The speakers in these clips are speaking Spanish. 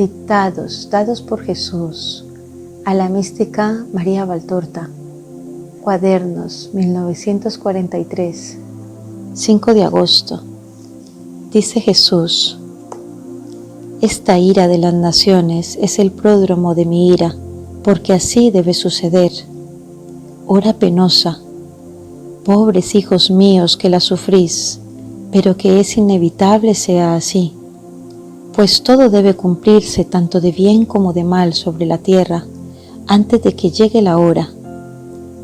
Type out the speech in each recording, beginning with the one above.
Dictados dados por Jesús a la mística María Valtorta. Cuadernos, 1943, 5 de agosto. Dice Jesús: esta ira de las naciones es el pródromo de mi ira, porque así debe suceder. Hora penosa, pobres hijos míos que la sufrís, pero que es inevitable sea así. Pues todo debe cumplirse tanto de bien como de mal sobre la tierra, antes de que llegue la hora.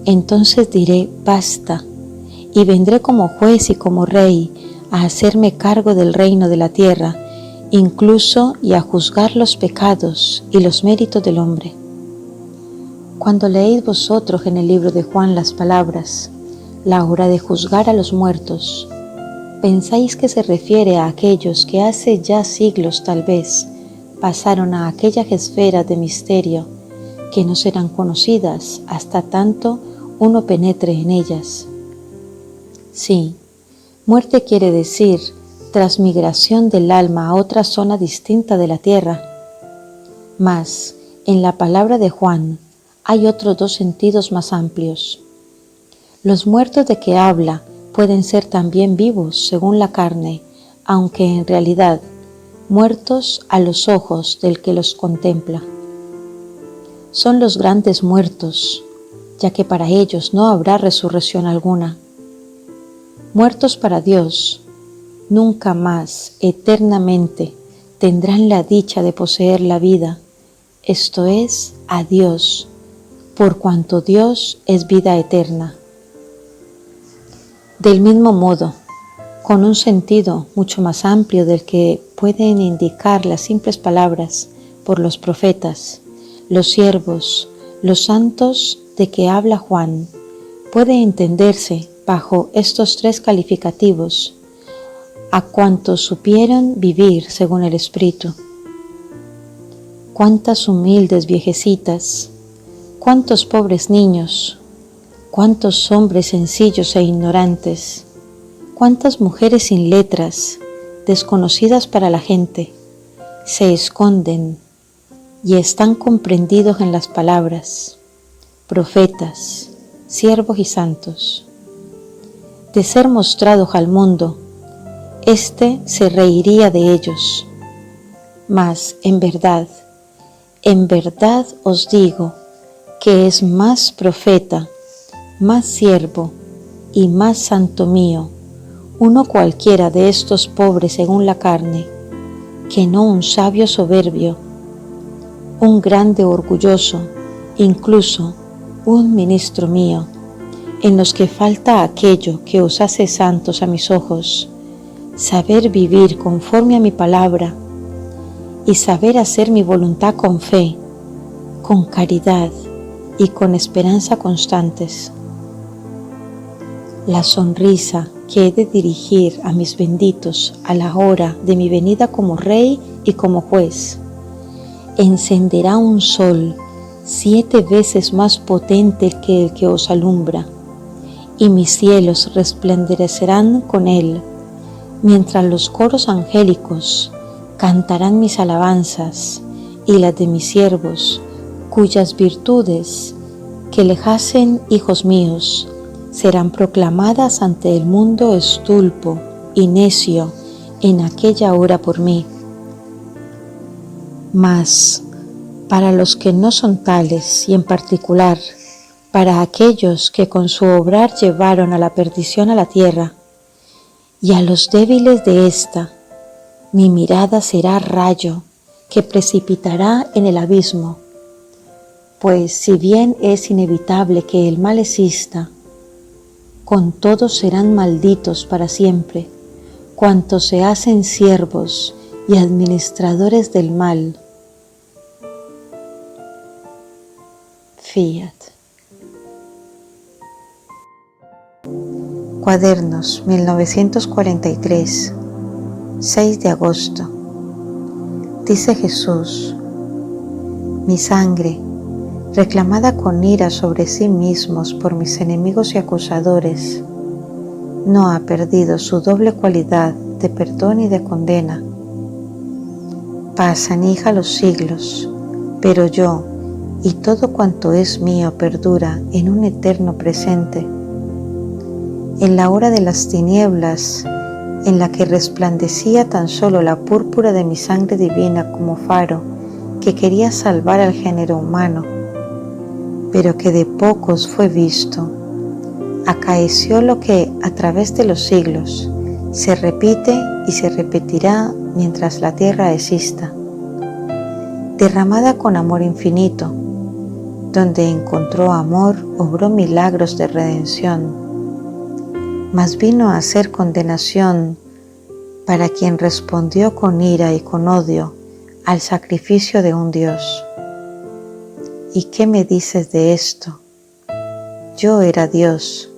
Entonces diré, basta, y vendré como juez y como rey a hacerme cargo del reino de la tierra, incluso y a juzgar los pecados y los méritos del hombre. Cuando leéis vosotros en el libro de Juan las palabras, la hora de juzgar a los muertos, ¿pensáis que se refiere a aquellos que hace ya siglos tal vez pasaron a aquellas esferas de misterio que no serán conocidas hasta tanto uno penetre en ellas? Sí, muerte quiere decir transmigración del alma a otra zona distinta de la tierra. Mas, en la palabra de Juan hay otros dos sentidos más amplios. Los muertos de que habla pueden ser también vivos según la carne, aunque en realidad muertos a los ojos del que los contempla. Son los grandes muertos, ya que para ellos no habrá resurrección alguna. Muertos para Dios, nunca más, eternamente, tendrán la dicha de poseer la vida, esto es, a Dios, por cuanto Dios es vida eterna. Del mismo modo, con un sentido mucho más amplio del que pueden indicar las simples palabras por los profetas, los siervos, los santos de que habla Juan, puede entenderse bajo estos tres calificativos a cuantos supieron vivir según el Espíritu. Cuántas humildes viejecitas, cuántos pobres niños, cuántos hombres sencillos e ignorantes, cuántas mujeres sin letras, desconocidas para la gente, se esconden y están comprendidos en las palabras, profetas, siervos y santos. De ser mostrados al mundo, éste se reiría de ellos. Mas en verdad os digo que es más profeta, más siervo y más santo mío, uno cualquiera de estos pobres según la carne, que no un sabio soberbio, un grande orgulloso, incluso un ministro mío, en los que falta aquello que os hace santos a mis ojos, saber vivir conforme a mi palabra y saber hacer mi voluntad con fe, con caridad y con esperanza constantes. La sonrisa que he de dirigir a mis benditos a la hora de mi venida como Rey y como Juez, encenderá un sol 7 veces más potente que el que os alumbra, y mis cielos resplandecerán con él, mientras los coros angélicos cantarán mis alabanzas y las de mis siervos, cuyas virtudes, que le hacen hijos míos, serán proclamadas ante el mundo estulpo y necio en aquella hora por mí. Mas, para los que no son tales, y en particular, para aquellos que con su obrar llevaron a la perdición a la tierra, y a los débiles de ésta, mi mirada será rayo que precipitará en el abismo, pues si bien es inevitable que el mal exista, con todos serán malditos para siempre, cuantos se hacen siervos y administradores del mal. Fiat. Cuadernos, 1943, 6 de agosto. Dice Jesús: mi sangre, reclamada con ira sobre sí mismos por mis enemigos y acusadores, no ha perdido su doble cualidad de perdón y de condena. Pasan, hija, los siglos, pero yo y todo cuanto es mío perdura en un eterno presente. En la hora de las tinieblas, en la que resplandecía tan solo la púrpura de mi sangre divina como faro que quería salvar al género humano, pero que de pocos fue visto, acaeció lo que a través de los siglos se repite y se repetirá mientras la tierra exista, derramada con amor infinito, donde encontró amor, obró milagros de redención, mas vino a ser condenación para quien respondió con ira y con odio al sacrificio de un Dios. ¿Y qué me dices de esto? Yo era Dios.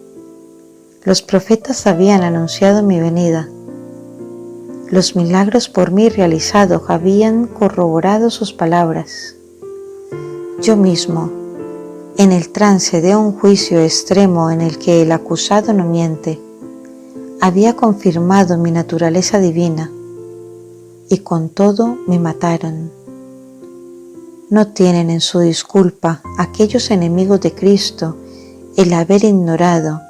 Los profetas habían anunciado mi venida. Los milagros por mí realizados habían corroborado sus palabras. Yo mismo, en el trance de un juicio extremo en el que el acusado no miente, había confirmado mi naturaleza divina, y con todo me mataron. No tienen en su disculpa aquellos enemigos de Cristo el haber ignorado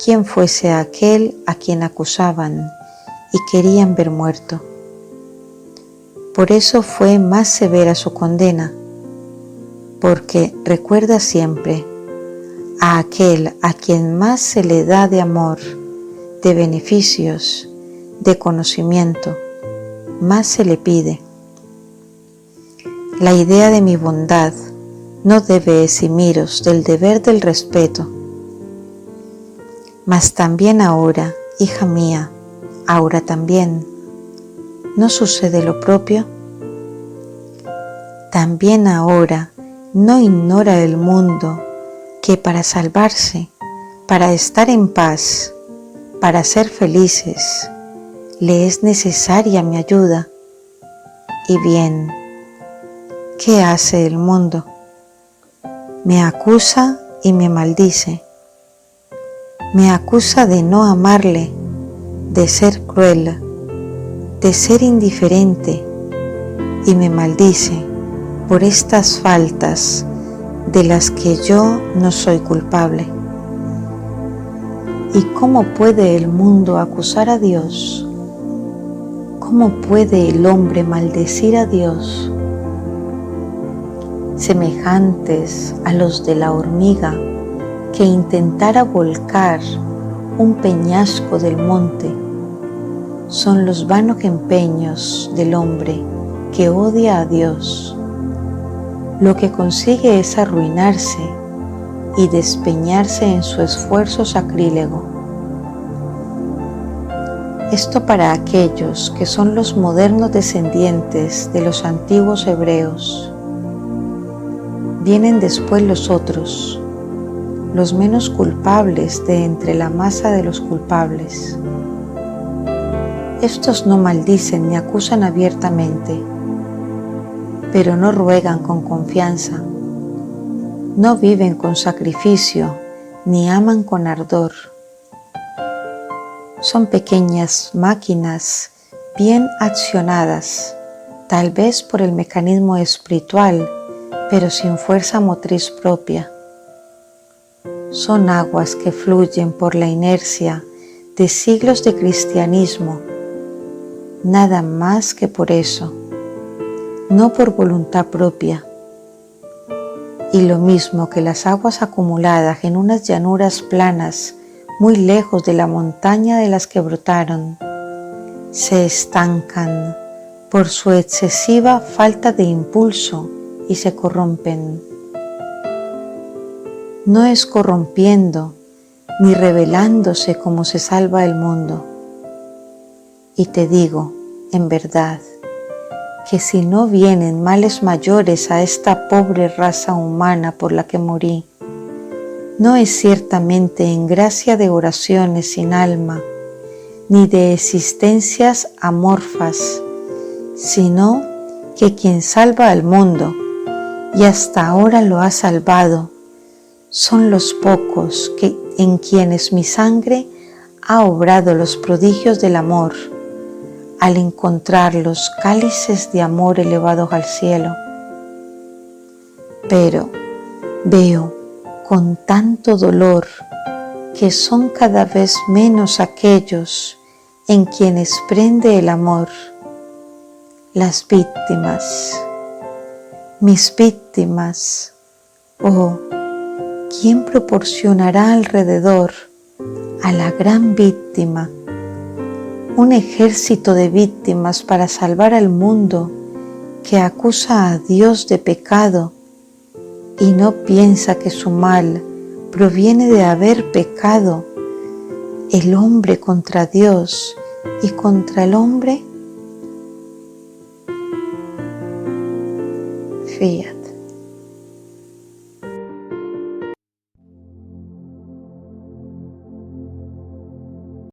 quién fuese aquel a quien acusaban y querían ver muerto. Por eso fue más severa su condena, porque recuerda siempre a aquel a quien más se le da de amor, de beneficios, de conocimiento, más se le pide. La idea de mi bondad no debe eximiros del deber del respeto, mas también ahora, hija mía, ahora también, ¿no sucede lo propio? También ahora no ignora el mundo que para salvarse, para estar en paz, para ser felices, le es necesaria mi ayuda. Y bien, ¿qué hace el mundo? Me acusa y me maldice. Me acusa de no amarle, de ser cruel, de ser indiferente, y me maldice por estas faltas de las que yo no soy culpable. ¿Y cómo puede el mundo acusar a Dios? ¿Cómo puede el hombre maldecir a Dios? Semejantes a los de la hormiga que intentara volcar un peñasco del monte, son los vanos empeños del hombre que odia a Dios. Lo que consigue es arruinarse y despeñarse en su esfuerzo sacrílego. Esto para aquellos que son los modernos descendientes de los antiguos hebreos. Vienen después los otros, los menos culpables de entre la masa de los culpables. Estos no maldicen ni acusan abiertamente, pero no ruegan con confianza, no viven con sacrificio, ni aman con ardor. Son pequeñas máquinas bien accionadas, tal vez por el mecanismo espiritual, pero sin fuerza motriz propia. Son aguas que fluyen por la inercia de siglos de cristianismo, nada más que por eso, no por voluntad propia. Y lo mismo que las aguas acumuladas en unas llanuras planas muy lejos de la montaña de las que brotaron, se estancan por su excesiva falta de impulso y se corrompen. No es corrompiendo ni rebelándose como se salva el mundo. Y te digo, en verdad, que si no vienen males mayores a esta pobre raza humana por la que morí, no es ciertamente en gracia de oraciones sin alma, ni de existencias amorfas, sino que quien salva al mundo, y hasta ahora lo ha salvado, son los pocos en quienes mi sangre ha obrado los prodigios del amor, al encontrar los cálices de amor elevados al cielo. Pero veo con tanto dolor que son cada vez menos aquellos en quienes prende el amor. Las víctimas, mis víctimas, oh, ¿quién proporcionará alrededor a la gran víctima un ejército de víctimas para salvar al mundo que acusa a Dios de pecado y no piensa que su mal proviene de haber pecado el hombre contra Dios y contra el hombre? Fiat.